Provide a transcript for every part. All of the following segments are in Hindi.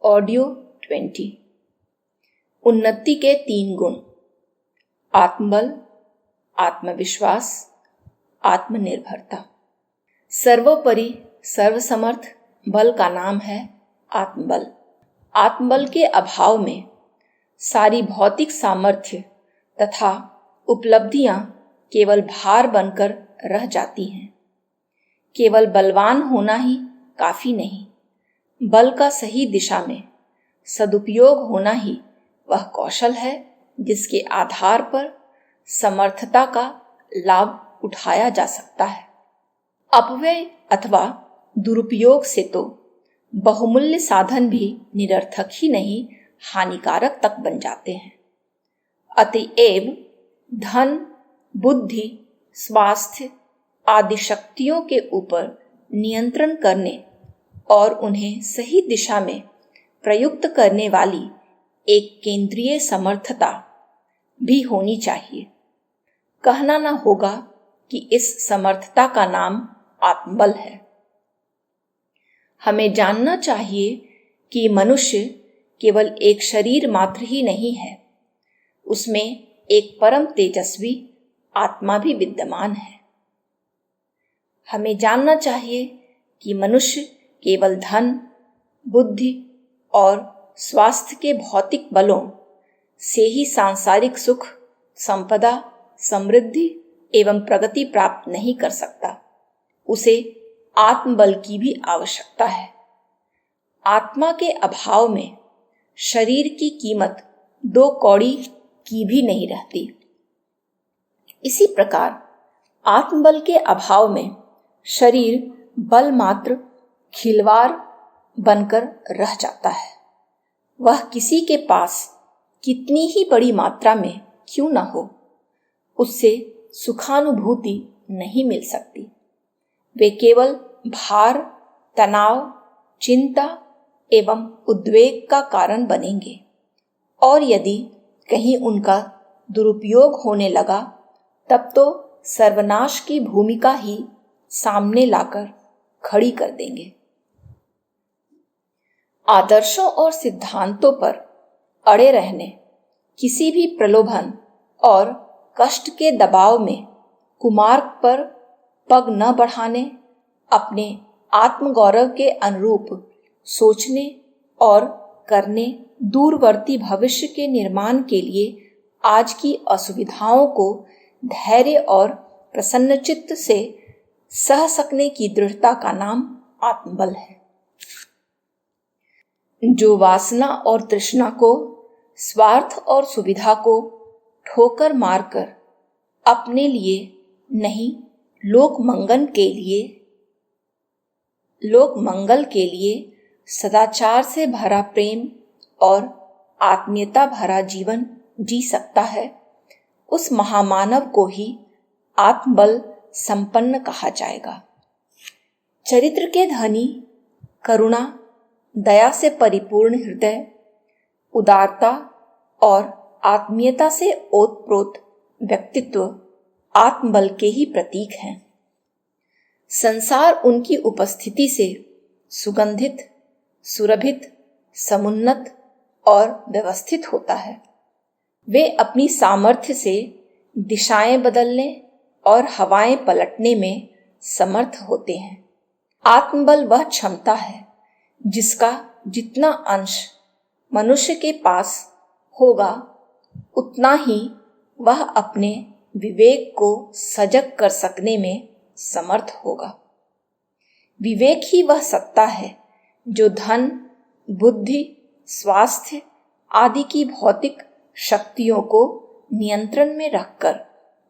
ऑडियो 20। उन्नति के 3 गुण: आत्मबल, आत्मविश्वास, आत्मनिर्भरता। सर्वोपरि सर्वसमर्थ बल का नाम है आत्मबल। आत्मबल के अभाव में सारी भौतिक सामर्थ्य तथा उपलब्धियां केवल भार बनकर रह जाती हैं। केवल बलवान होना ही काफी नहीं, बल का सही दिशा में सदुपयोग होना ही वह कौशल है जिसके आधार पर समर्थता का लाभ उठाया जा सकता है। अपव्यय अथवा दुरुपयोग से तो बहुमूल्य साधन भी निरर्थक ही नहीं, हानिकारक तक बन जाते हैं। अतएव धन, बुद्धि, स्वास्थ्य आदि शक्तियों के ऊपर नियंत्रण करने और उन्हें सही दिशा में प्रयुक्त करने वाली एक केंद्रीय समर्थता भी होनी चाहिए। कहना न होगा कि इस समर्थता का नाम आत्मबल है। हमें जानना चाहिए कि मनुष्य केवल एक शरीर मात्र ही नहीं है, उसमें एक परम तेजस्वी आत्मा भी विद्यमान है। हमें जानना चाहिए कि मनुष्य केवल धन, बुद्धि और स्वास्थ्य के भौतिक बलों से ही सांसारिक सुख, संपदा, समृद्धि एवं प्रगति प्राप्त नहीं कर सकता। उसे आत्मबल की भी आवश्यकता है। आत्मा के अभाव में शरीर की कीमत 2 कौड़ी की भी नहीं रहती। इसी प्रकार आत्मबल के अभाव में शरीर बल मात्र खिलवाड़ बनकर रह जाता है। वह किसी के पास कितनी ही बड़ी मात्रा में क्यों न हो, उससे सुखानुभूति नहीं मिल सकती। वे केवल भार, तनाव, चिंता एवं उद्वेग का कारण बनेंगे और यदि कहीं उनका दुरुपयोग होने लगा तब तो सर्वनाश की भूमिका ही सामने लाकर खड़ी कर देंगे। आदर्शों और सिद्धांतों पर अड़े रहने, किसी भी प्रलोभन और कष्ट के दबाव में कुमार्ग पर पग न बढ़ाने, अपने आत्मगौरव के अनुरूप सोचने और करने, दूरवर्ती भविष्य के निर्माण के लिए आज की असुविधाओं को धैर्य और प्रसन्नचित्त से सह सकने की दृढ़ता का नाम आत्मबल है। जो वासना और तृष्णा को, स्वार्थ और सुविधा को ठोकर मारकर अपने लिए नहीं, लोक मंगल के लिए सदाचार से भरा प्रेम और आत्मीयता भरा जीवन जी सकता है, उस महामानव को ही आत्मबल संपन्न कहा जाएगा। चरित्र के धनी, करुणा, दया से परिपूर्ण हृदय, उदारता और आत्मीयता से ओतप्रोत व्यक्तित्व आत्मबल के ही प्रतीक हैं। संसार उनकी उपस्थिति से सुगंधित, सुरभित, समुन्नत और व्यवस्थित होता है। वे अपनी सामर्थ्य से दिशाएं बदलने और हवाएं पलटने में समर्थ होते हैं। आत्मबल वह क्षमता है जिसका जितना अंश मनुष्य के पास होगा, उतना ही वह अपने विवेक को सजग कर सकने में समर्थ होगा। विवेक ही वह सत्ता है जो धन, बुद्धि, स्वास्थ्य आदि की भौतिक शक्तियों को नियंत्रण में रखकर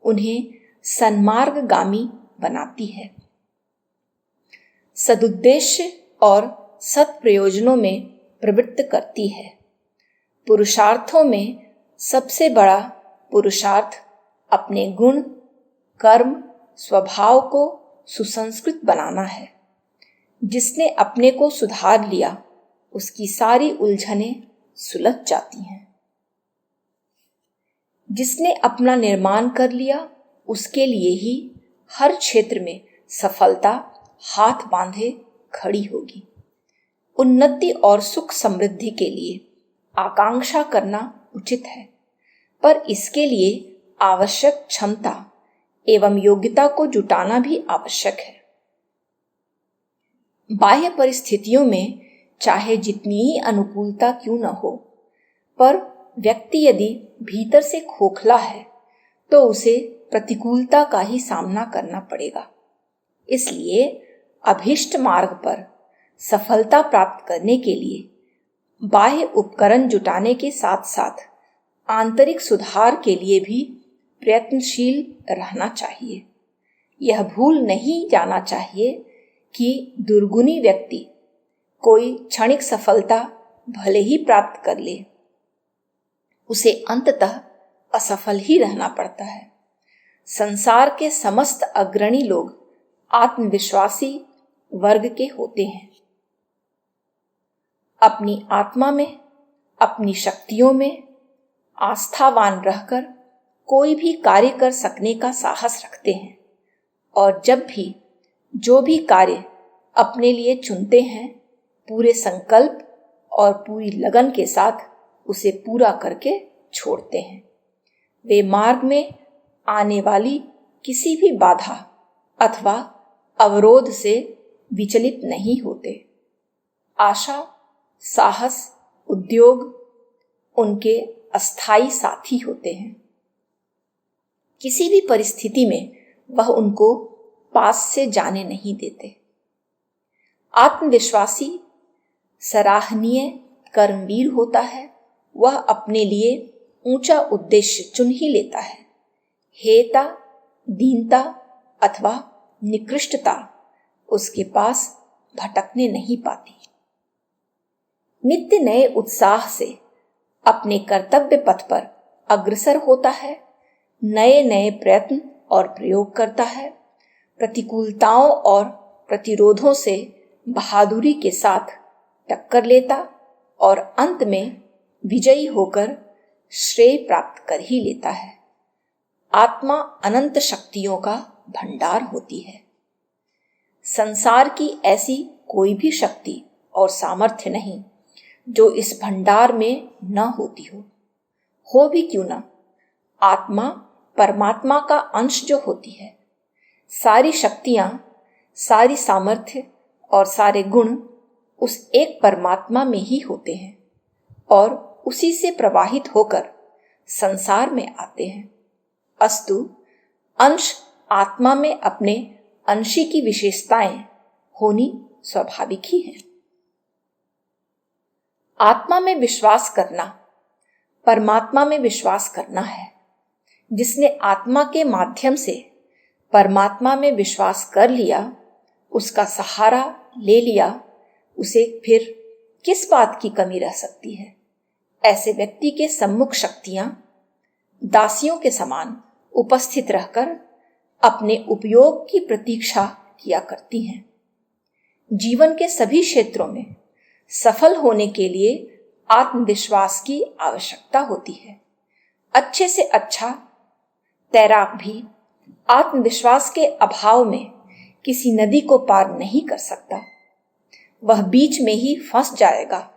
उन्हें सन्मार्गगामी बनाती है। सदुद्देश्य और सत्प्रयोजनों में प्रवृत्त करती है। पुरुषार्थों में सबसे बड़ा पुरुषार्थ अपने गुण, कर्म, स्वभाव को सुसंस्कृत बनाना है। जिसने अपने को सुधार लिया, उसकी सारी उलझनें सुलझ जाती हैं। जिसने अपना निर्माण कर लिया, उसके लिए ही हर क्षेत्र में सफलता हाथ बांधे खड़ी होगी। उन्नति और सुख समृद्धि के लिए आकांक्षा करना उचित है, पर इसके लिए आवश्यक क्षमता एवं योग्यता को जुटाना भी आवश्यक है। बाह्य परिस्थितियों में चाहे जितनी ही अनुकूलता क्यों न हो, पर व्यक्ति यदि भीतर से खोखला है तो उसे प्रतिकूलता का ही सामना करना पड़ेगा। इसलिए अभीष्ट मार्ग पर सफलता प्राप्त करने के लिए बाह्य उपकरण जुटाने के साथ साथ आंतरिक सुधार के लिए भी प्रयत्नशील रहना चाहिए। यह भूल नहीं जाना चाहिए कि दुर्गुणी व्यक्ति कोई क्षणिक सफलता भले ही प्राप्त कर ले, उसे अंततः असफल ही रहना पड़ता है। संसार के समस्त अग्रणी लोग आत्मविश्वासी वर्ग के होते हैं। अपनी आत्मा में, अपनी शक्तियों में आस्थावान रहकर कोई भी कार्य कर सकने का साहस रखते हैं और जब भी जो भी कार्य अपने लिए चुनते हैं, पूरे संकल्प और पूरी लगन के साथ उसे पूरा करके छोड़ते हैं। वे मार्ग में आने वाली किसी भी बाधा अथवा अवरोध से विचलित नहीं होते। आशा, साहस, उद्योग उनके अस्थायी साथी होते हैं। किसी भी परिस्थिति में वह उनको पास से जाने नहीं देते। आत्मविश्वासी सराहनीय कर्मवीर होता है। वह अपने लिए ऊंचा उद्देश्य चुन ही लेता है। हेयता, दीनता अथवा निकृष्टता उसके पास भटकने नहीं पाती। नित्य नए उत्साह से अपने कर्तव्य पथ पर अग्रसर होता है, नए नए प्रयत्न और प्रयोग करता है, प्रतिकूलताओं और प्रतिरोधों से बहादुरी के साथ टक्कर लेता और अंत में विजयी होकर श्रेय प्राप्त कर ही लेता है। आत्मा अनंत शक्तियों का भंडार होती है। संसार की ऐसी कोई भी शक्ति और सामर्थ्य नहीं जो इस भंडार में न होती हो भी क्यों न। आत्मा परमात्मा का अंश जो होती है, सारी शक्तियां, सारी सामर्थ्य और सारे गुण उस एक परमात्मा में ही होते हैं और उसी से प्रवाहित होकर संसार में आते हैं। अस्तु अंश आत्मा में अपने अंशी की विशेषताएं होनी स्वाभाविक ही है। आत्मा में विश्वास करना परमात्मा में विश्वास करना है। जिसने आत्मा के माध्यम से परमात्मा में विश्वास कर लिया, उसका सहारा ले लिया, उसे फिर किस बात की कमी रह सकती है। ऐसे व्यक्ति के सम्मुख शक्तियां दासियों के समान उपस्थित रहकर अपने उपयोग की प्रतीक्षा किया करती हैं। जीवन के सभी क्षेत्रों में सफल होने के लिए आत्मविश्वास की आवश्यकता होती है। अच्छे से अच्छा तैराक भी आत्मविश्वास के अभाव में किसी नदी को पार नहीं कर सकता। वह बीच में ही फंस जाएगा,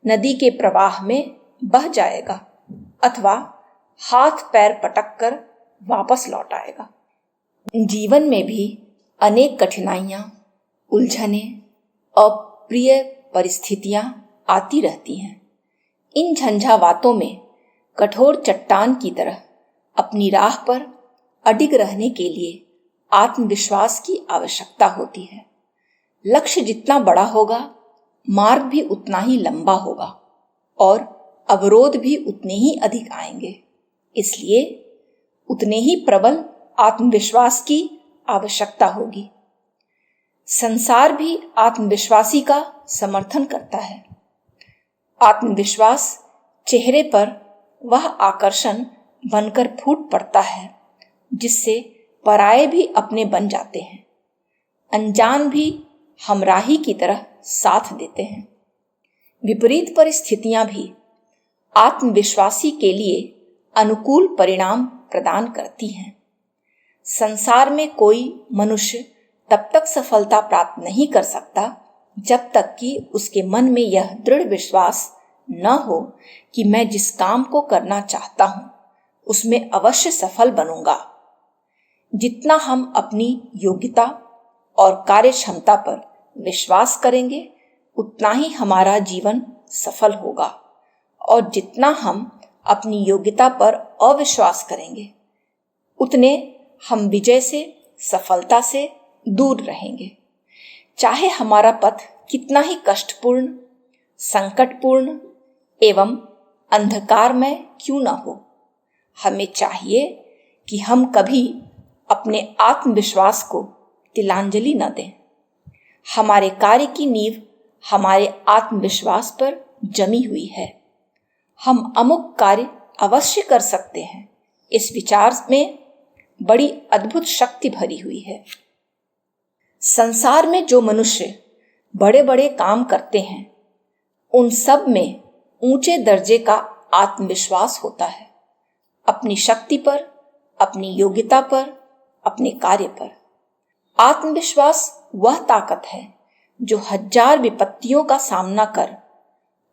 नदी के प्रवाह में बह जाएगा अथवा हाथ पैर पटक कर वापस लौट आएगा। जीवन में भी अनेक कठिनाइयां, उलझने, अप्रिय परिस्थितियां आती रहती हैं। इन झंझावातों में कठोर चट्टान की तरह अपनी राह पर अडिग रहने के लिए आत्मविश्वास की आवश्यकता होती है। लक्ष्य जितना बड़ा होगा, मार्ग भी उतना ही लंबा होगा और अवरोध भी उतने ही अधिक आएंगे। इसलिए उतने ही प्रबल आत्मविश्वास की आवश्यकता होगी। संसार भी आत्मविश्वासी का समर्थन करता है। आत्मविश्वास चेहरे पर वह आकर्षण बनकर फूट पड़ता है जिससे पराये भी अपने बन जाते हैं, अनजान भी हमराही की तरह साथ देते हैं। विपरीत परिस्थितियां भी आत्मविश्वासी के लिए अनुकूल परिणाम प्रदान करती हैं। संसार में कोई मनुष्य तब तक सफलता प्राप्त नहीं कर सकता जब तक कि उसके मन में यह दृढ़ विश्वास न हो कि मैं जिस काम को करना चाहता हूं उसमें अवश्य सफल बनूंगा। जितना हम अपनी योग्यता और कार्य क्षमता पर विश्वास करेंगे उतना ही हमारा जीवन सफल होगा, और जितना हम अपनी योग्यता पर अविश्वास करेंगे उतने हम विजय से, सफलता से दूर रहेंगे। चाहे हमारा पथ कितना ही कष्टपूर्ण, संकटपूर्ण एवं अंधकारमय क्यों न हो, हमें चाहिए कि हम कभी अपने आत्मविश्वास को तिलांजलि न दें। हमारे कार्य की नींव हमारे आत्मविश्वास पर जमी हुई है। हम अमुक कार्य अवश्य कर सकते हैं, इस विचार में बड़ी अद्भुत शक्ति भरी हुई है। संसार में जो मनुष्य बड़े बड़े काम करते हैं उन सब में ऊंचे दर्जे का आत्मविश्वास होता है, अपनी शक्ति पर, अपनी योग्यता पर, अपने कार्य पर। आत्मविश्वास वह ताकत है जो 1000 विपत्तियों का सामना कर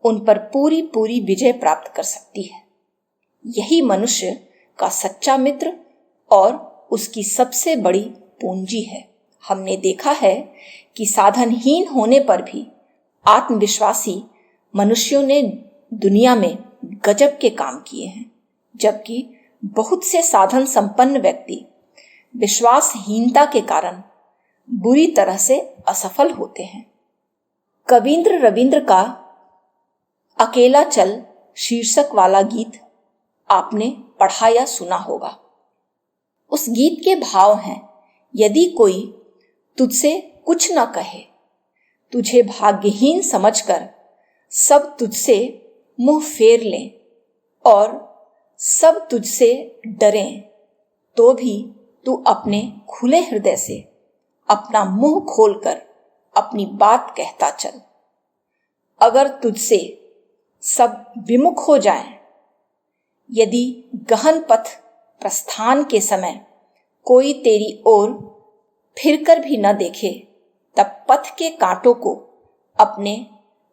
उन पर पूरी पूरी विजय प्राप्त कर सकती है। यही मनुष्य का सच्चा मित्र और उसकी सबसे बड़ी पूंजी है। हमने देखा है कि साधनहीन होने पर भी आत्मविश्वासी मनुष्यों ने दुनिया में गजब के काम किए हैं, जबकि बहुत से साधन संपन्न व्यक्ति विश्वासहीनता के कारण बुरी तरह से असफल होते हैं। कवींद्र रविंद्र का अकेला चल शीर्षक वाला गीत आपने पढ़ा या सुना होगा। उस गीत के भाव हैं, यदि कोई तुझसे कुछ न कहे, तुझे भाग्यहीन समझकर सब तुझसे मुंह फेर लें और सब तुझसे डरें, तो भी तू अपने खुले हृदय से अपना मुंह खोलकर अपनी बात कहता चल। अगर तुझसे सब विमुख हो जाएं, यदि गहन पथ प्रस्थान के समय कोई तेरी ओर फिरकर भी न देखे, तब पथ के कांटों को अपने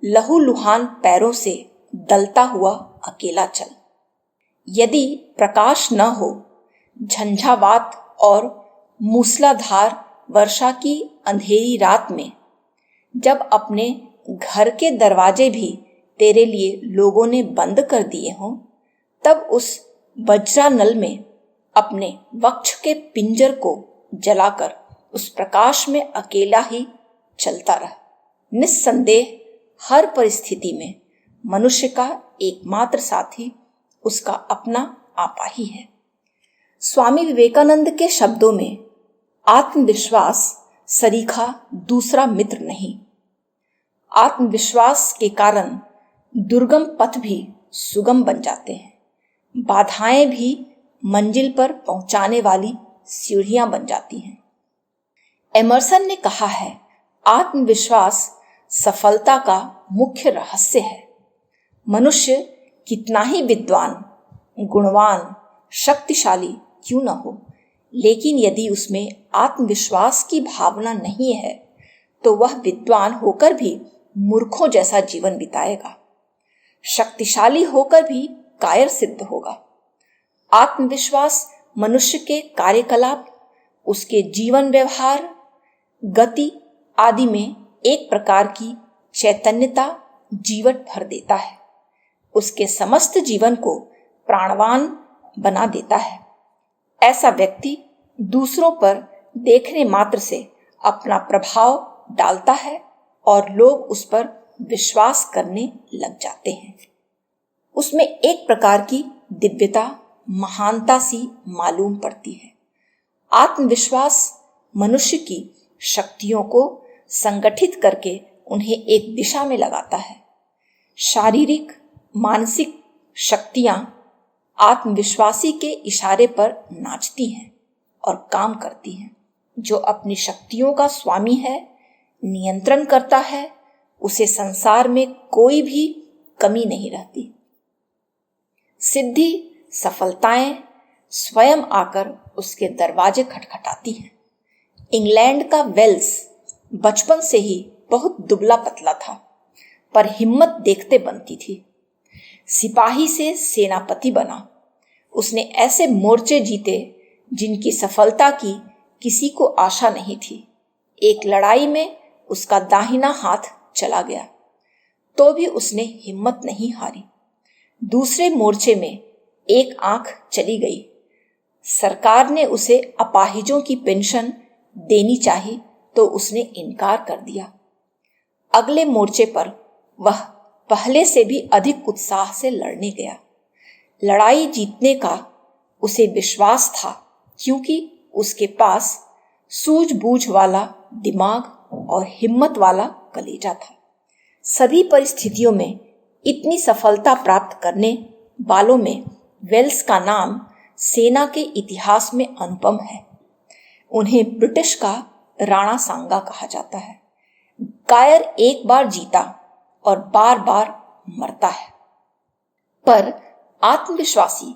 लहूलुहान पैरों से दलता हुआ अकेला चल। यदि प्रकाश न हो, झंझावात और मूसलाधार वर्षा की अंधेरी रात में, जब अपने घर के दरवाजे भी तेरे लिए लोगों ने बंद कर दिए हों, तब उस वज्रानल में अपने वक्ष के पिंजर को जलाकर उस प्रकाश में अकेला ही चलता रह। निस्संदेह हर परिस्थिति में मनुष्य का एकमात्र साथी उसका अपना आपा ही है। स्वामी विवेकानंद के शब्दों में आत्मविश्वास सरीखा दूसरा मित्र नहीं। आत्मविश्वास के कारण दुर्गम पथ भी सुगम बन जाते हैं, बाधाएं भी मंजिल पर पहुंचाने वाली सीढ़ियां बन जाती हैं। एमर्सन ने कहा है, आत्मविश्वास सफलता का मुख्य रहस्य है। मनुष्य कितना ही विद्वान, गुणवान, शक्तिशाली क्यों न हो, लेकिन यदि उसमें आत्मविश्वास की भावना नहीं है तो वह विद्वान होकर भी मूर्खों जैसा जीवन बिताएगा, शक्तिशाली होकर भी कायर सिद्ध होगा। आत्मविश्वास मनुष्य के कार्यकलाप, उसके जीवन व्यवहार, गति आदि में एक प्रकार की चैतन्यता जीवट भर देता है, उसके समस्त जीवन को प्राणवान बना देता है। ऐसा व्यक्ति दूसरों पर देखने मात्र से अपना प्रभाव डालता है और लोग उस पर विश्वास करने लग जाते हैं। उसमें एक प्रकार की दिव्यता, महानता सी मालूम पड़ती है। आत्मविश्वास मनुष्य की शक्तियों को संगठित करके उन्हें एक दिशा में लगाता है। शारीरिक, मानसिक शक्तियां आत्मविश्वासी के इशारे पर नाचती हैं और काम करती हैं। जो अपनी शक्तियों का स्वामी है, नियंत्रण करता है, उसे संसार में कोई भी कमी नहीं रहती। सिद्धि, सफलताएं स्वयं आकर उसके दरवाजे खटखटाती हैं। इंग्लैंड का वेल्स बचपन से ही बहुत दुबला पतला था, पर हिम्मत देखते बनती थी। सिपाही से सेनापति बना। उसने ऐसे मोर्चे जीते जिनकी सफलता की किसी को आशा नहीं थी। एक लड़ाई में उसका दाहिना हाथ चला गया, तो भी उसने हिम्मत नहीं हारी। दूसरे मोर्चे में एक आंख चली गई। सरकार ने उसे अपाहिजों की पेंशन देनी चाहिए, तो उसने इनकार कर दिया। अगले मोर्चे पर वह पहले से भी अधिक उत्साह से लड़ने गया। लड़ाई जीतने का उसे विश्वास था, क्योंकि उसके पास सूझबूझ वाला दिमाग और हिम्मत वाला कलेजा था। सभी परिस्थितियों में इतनी सफलता प्राप्त करने वालों में वेल्स का नाम सेना के इतिहास में अनुपम है। उन्हें ब्रिटिश का राणा सांगा कहा जाता है। कायर एक बार जीता और बार बार मरता है, पर आत्मविश्वासी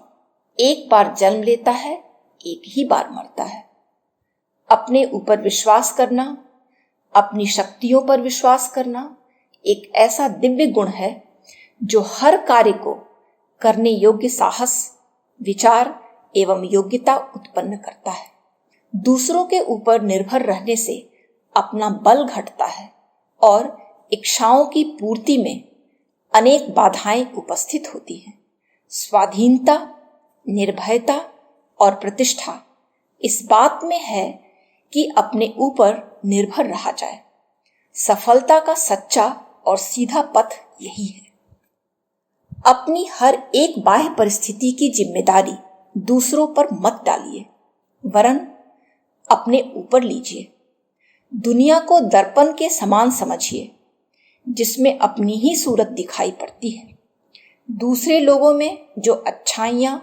एक बार जन्म लेता है, एक ही बार मरता है। अपने ऊपर विश्वास करना, अपनी शक्तियों पर विश्वास करना एक ऐसा दिव्य गुण है जो हर कार्य को करने योग्य साहस, विचार एवं योग्यता उत्पन्न करता है। दूसरों के ऊपर निर्भर रहने से अपना बल घटता है और इच्छाओं की पूर्ति में अनेक बाधाएं उपस्थित होती हैं। स्वाधीनता, निर्भयता और प्रतिष्ठा इस बात में है कि अपने ऊपर निर्भर रहा जाए। सफलता का सच्चा और सीधा पथ यही है। अपनी हर एक बाह्य परिस्थिति की जिम्मेदारी दूसरों पर मत डालिए, वरन अपने ऊपर लीजिए। दुनिया को दर्पण के समान समझिए, जिसमें अपनी ही सूरत दिखाई पड़ती है। दूसरे लोगों में जो अच्छाइयाँ,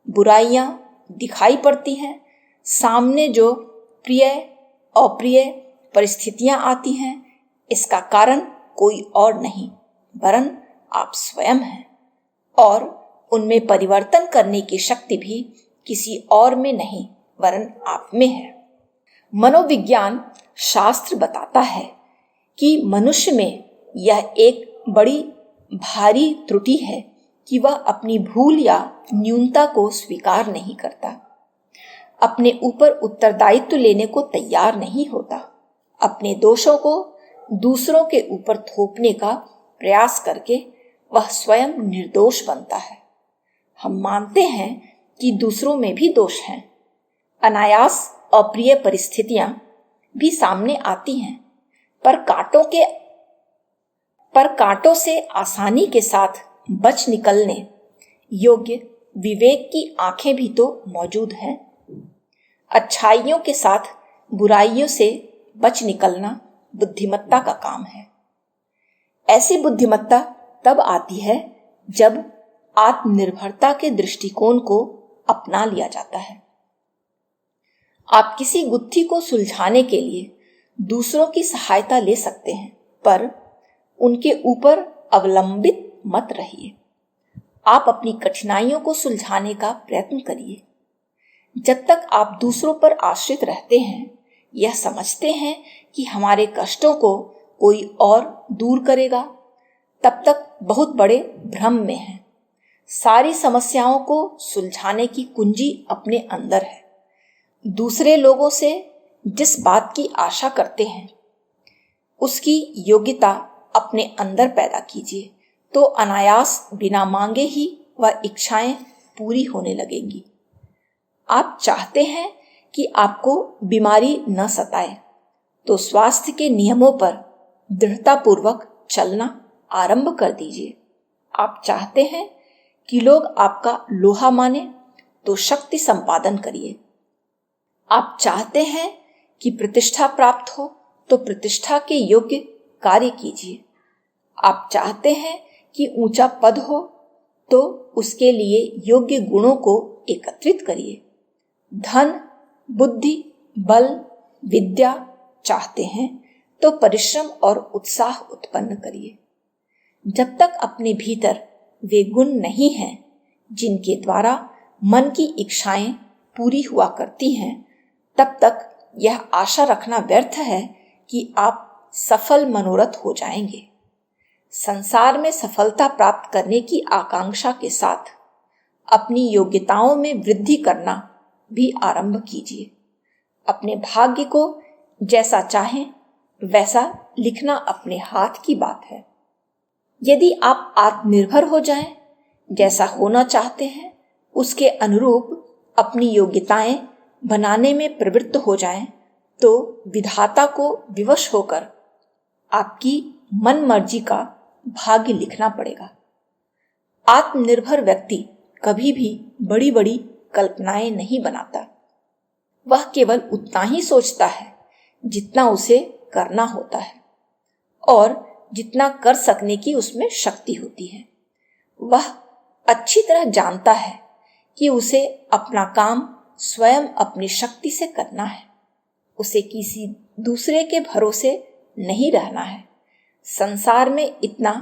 बुराइयाँ दिखाई पड़ती हैं, सामने जो प्रिय अप्रिय परिस्थितियाँ आती हैं, इसका कारण कोई और नहीं वरन आप स्वयं हैं, और उनमें परिवर्तन करने की शक्ति भी किसी और में नहीं वरन आप में है। मनोविज्ञान शास्त्र बताता है कि मनुष्य में यह एक बड़ी भारी त्रुटि है कि वह अपनी भूल या न्यूनता को स्वीकार नहीं करता, अपने ऊपर उत्तरदायित्व लेने को तैयार नहीं होता, अपने दोषों को दूसरों के ऊपर थोपने का प्रयास करके वह स्वयं निर्दोष बनता है। हम मानते हैं कि दूसरों में भी दोष हैं। अनायास अप्रिय परिस्थितियां भी सामने आती हैं, पर कांटों से आसानी के साथ बच निकलने योग्य विवेक की आंखें भी तो मौजूद हैं। अच्छाइयों के साथ बुराइयों से बच निकलना बुद्धिमत्ता का काम है। ऐसी बुद्धिमत्ता तब आती है जब आत्मनिर्भरता के दृष्टिकोण को अपना लिया जाता है। आप किसी गुत्थी को सुलझाने के लिए दूसरों की सहायता ले सकते हैं, पर उनके ऊपर अवलंबित मत रहिए। आप अपनी कठिनाइयों को सुलझाने का प्रयत्न करिए। जब तक आप दूसरों पर आश्रित रहते हैं, यह समझते हैं कि हमारे कष्टों को कोई और दूर करेगा, तब तक बहुत बड़े भ्रम में हैं। सारी समस्याओं को सुलझाने की कुंजी अपने अंदर है। दूसरे लोगों से जिस बात की आशा करते हैं, उसकी योग्यता अपने अंदर पैदा कीजिए, तो अनायास बिना मांगे ही वह इच्छाएं पूरी होने लगेंगी। आप चाहते हैं कि आपको बीमारी न सताए, तो स्वास्थ्य के नियमों पर दृढ़तापूर्वक चलना आरंभ कर दीजिए। आप चाहते हैं कि लोग आपका लोहा माने, तो शक्ति संपादन करिए। आप चाहते हैं कि प्रतिष्ठा प्राप्त हो, तो प्रतिष्ठा के योग्य कार्य कीजिए। आप चाहते हैं कि ऊंचा पद हो, तो उसके लिए योग्य गुणों को एकत्रित करिए। धन, बुद्धि, बल, विद्या चाहते हैं, तो परिश्रम और उत्साह उत्पन्न करिए। जब तक अपने भीतर वे गुण नहीं हैं जिनके द्वारा मन की इच्छाएं पूरी हुआ करती हैं, तब तक यह आशा रखना व्यर्थ है कि आप सफल मनोरथ हो जाएंगे। संसार में सफलता प्राप्त करने की आकांक्षा के साथ अपनी योग्यताओं में वृद्धि करना भी आरंभ कीजिए। अपने भाग्य को जैसा चाहें वैसा लिखना अपने हाथ की बात है। यदि आप आत्मनिर्भर हो जाएं, जैसा होना चाहते हैं उसके अनुरूप अपनी योग्यताएं बनाने में प्रवृत्त हो जाएं, तो विधाता को विवश होकर आपकी मन मर्जी का भाग्य लिखना पड़ेगा। आत्मनिर्भर व्यक्ति कभी भी बड़ी बड़ी कल्पनाएं नहीं बनाता। वह केवल उतना ही सोचता है जितना उसे करना होता है और जितना कर सकने की उसमें शक्ति होती है। वह अच्छी तरह जानता है कि उसे अपना काम स्वयं अपनी शक्ति से करना है। उसे किसी दूसरे के भरोसे नहीं रहना है। संसार में इतना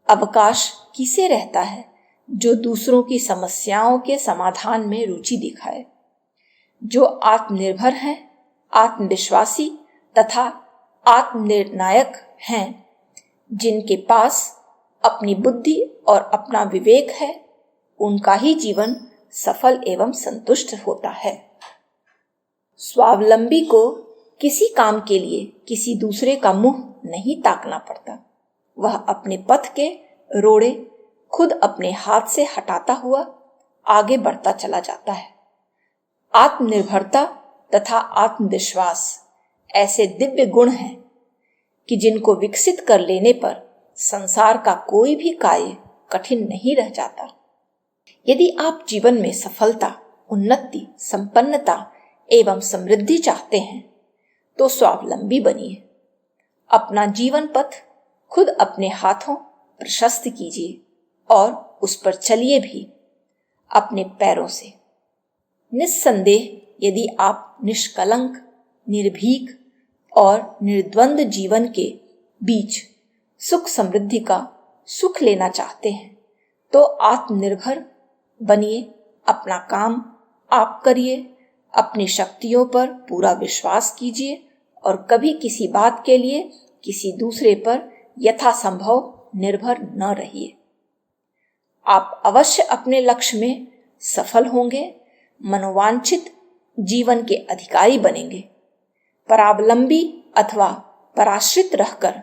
अवकाश किसे रहता है जो दूसरों की समस्याओं के समाधान में रुचि दिखाए। जो आत्मनिर्भर हैं, आत्मविश्वासी तथा आत्मनिर्णायक हैं, जिनके पास अपनी बुद्धि और अपना विवेक है, उनका ही जीवन सफल एवं संतुष्ट होता है। स्वावलंबी को किसी काम के लिए किसी दूसरे का मुंह नहीं ताकना पड़ता। वह अपने पथ के रोड़े खुद अपने हाथ से हटाता हुआ आगे बढ़ता चला जाता है। आत्मनिर्भरता तथा आत्मविश्वास ऐसे दिव्य गुण हैं कि जिनको विकसित कर लेने पर संसार का कोई भी कार्य कठिन नहीं रह जाता। यदि आप जीवन में सफलता, उन्नति, संपन्नता एवं समृद्धि चाहते हैं तो स्वावलंबी बनिए। अपना जीवन पथ खुद अपने हाथों प्रशस्त कीजिए और उस पर चलिए भी अपने पैरों से। निस्संदेह यदि आप निष्कलंक, निर्भीक और निर्द्वंद जीवन के बीच सुख समृद्धि का सुख लेना चाहते हैं तो आत्मनिर्भर बनिए। अपना काम आप करिए, अपनी शक्तियों पर पूरा विश्वास कीजिए और कभी किसी बात के लिए किसी दूसरे पर यथासंभव निर्भर न रहिए। आप अवश्य अपने लक्ष्य में सफल होंगे, मनोवांछित जीवन के अधिकारी बनेंगे। परावलंबी अथवा पराश्रित रहकर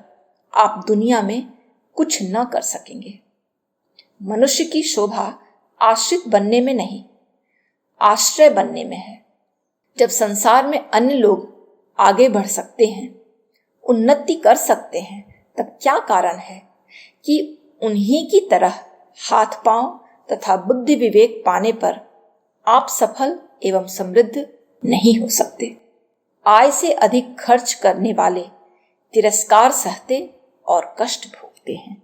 आप दुनिया में कुछ न कर सकेंगे। मनुष्य की शोभा आश्रित बनने में नहीं, आश्रय बनने में है। जब संसार में अन्य लोग आगे बढ़ सकते हैं, उन्नति कर सकते हैं, तब क्या कारण है कि उन्हीं की तरह हाथ पांव तथा बुद्धि विवेक पाने पर आप सफल एवं समृद्ध नहीं हो सकते। आय से अधिक खर्च करने वाले तिरस्कार सहते और कष्ट भोगते हैं।